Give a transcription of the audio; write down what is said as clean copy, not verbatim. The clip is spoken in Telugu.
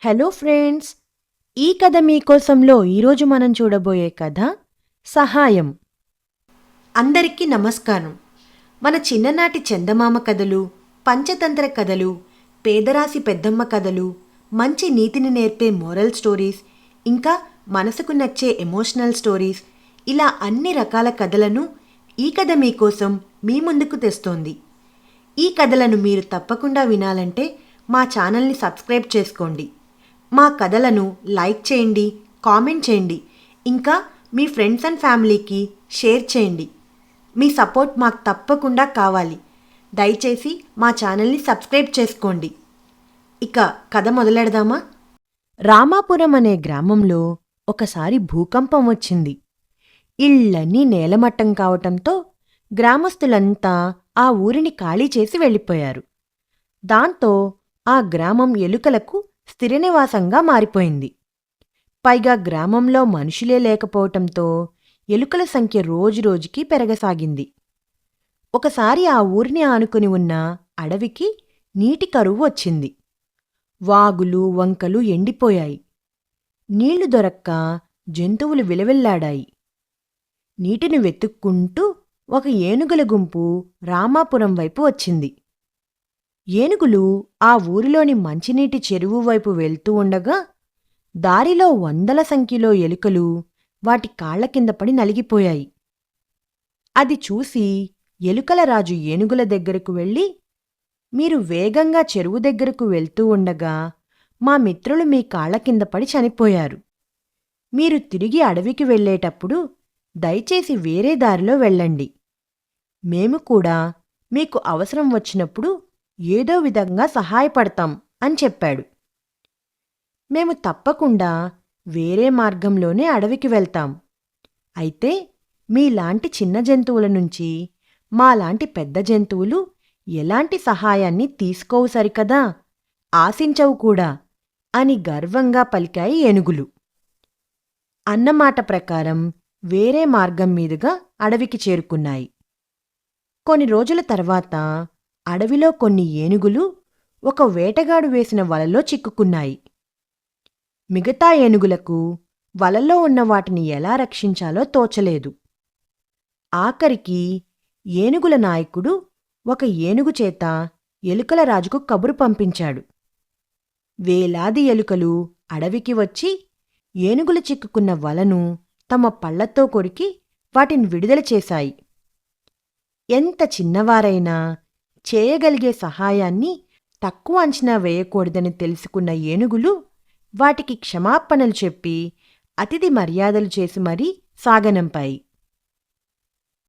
Hello friends! ఈ కథ మీకోసంలో ఈరోజు మనం చూడబోయే కథ సహాయం. అందరికీ నమస్కారం. మన చిన్ననాటి చందమామ కథలు, పంచతంత్ర కథలు, పేదరాశి పెద్దమ్మ కథలు, మంచి నీతిని నేర్పే మోరల్ స్టోరీస్, ఇంకా మనసుకు నచ్చే ఎమోషనల్ స్టోరీస్, ఇలా అన్ని రకాల కథలను ఈ కథ మీకోసం మీ ముందుకు తెస్తోంది. ఈ కథలను మీరు తప్పకుండా వినాలంటే మా ఛానల్ని సబ్స్క్రైబ్ చేసుకోండి. మా కథలను లైక్ చేయండి, కామెంట్ చేయండి, ఇంకా మీ ఫ్రెండ్స్ అండ్ ఫ్యామిలీకి షేర్ చేయండి. మీ సపోర్ట్ మాకు తప్పకుండా కావాలి. దయచేసి మా ఛానల్ని సబ్స్క్రైబ్ చేసుకోండి. ఇక కథ మొదలెడదామా? రామాపురం అనే గ్రామంలో ఒకసారి భూకంపం వచ్చింది. ఇళ్లన్నీ నేలమట్టం కావటంతో గ్రామస్తులంతా ఆ ఊరిని ఖాళీ చేసి వెళ్ళిపోయారు. దాంతో ఆ గ్రామం ఎలుకలకు స్థిరనివాసంగా మారిపోయింది. పైగా గ్రామంలో మనుషులే లేకపోవటంతో ఎలుకల సంఖ్య రోజురోజుకీ పెరగసాగింది. ఒకసారి ఆ ఊరిని ఆనుకుని ఉన్న అడవికి నీటి కరువు వచ్చింది. వాగులు, వంకలు ఎండిపోయాయి. నీళ్లు దొరక్క జంతువులు విలవిల్లాడాయి. నీటిని వెతుక్కుంటూ ఒక ఏనుగుల గుంపు రామాపురం వైపు వచ్చింది. ఏనుగులు ఆ ఊరిలోని మంచినీటి చెరువు వైపు వెళ్తూ ఉండగా దారిలో వందల సంఖ్యలో ఎలుకలు వాటి కాళ్ల కింద పడి నలిగిపోయాయి. అది చూసి ఎలుకల రాజు ఏనుగుల దగ్గరకు వెళ్ళి, "మీరు వేగంగా చెరువు దగ్గరకు వెళ్తూ ఉండగా మా మిత్రులు మీ కాళ్ల కింద పడి చనిపోయారు. మీరు తిరిగి అడవికి వెళ్ళేటప్పుడు దయచేసి వేరే దారిలో వెళ్ళండి. మేము కూడా మీకు అవసరం వచ్చినప్పుడు ఏదో విధంగా సహాయపడతాం" అని చెప్పాడు. "మేము తప్పకుండా వేరే మార్గంలోనే అడవికి వెళ్తాం. అయితే మీలాంటి చిన్న జంతువుల నుంచి మాలాంటి పెద్ద జంతువులు ఎలాంటి సహాయాన్ని తీసుకోవు సరికదా, ఆశించవు కూడా" అని గర్వంగా పలికాయి ఏనుగులు. అన్నమాట ప్రకారం వేరే మార్గం మీదుగా అడవికి చేరుకున్నాయి. కొన్ని రోజుల తర్వాత అడవిలో కొన్ని ఏనుగులు ఒక వేటగాడు వేసిన వలలో చిక్కుకున్నాయి. మిగతా ఏనుగులకు వలలో ఉన్న వాటిని ఎలా రక్షించాలో తోచలేదు. ఆఖరికి ఏనుగుల నాయకుడు ఒక ఏనుగు చేత ఎలుకల రాజుకు కబురు పంపించాడు. వేలాది ఎలుకలు అడవికి వచ్చి ఏనుగులు చిక్కుకున్న వలను తమ పళ్లతో కొరికి వాటిని విడుదల చేశాయి. ఎంత చిన్నవారైనా చేయగలిగే సహాయాన్ని తక్కువ అంచనా వేయకూడదని తెలుసుకున్న ఏనుగులు వాటికి క్షమాపణలు చెప్పి అతిథి మర్యాదలు చేసి మరీ సాగనంపాయి.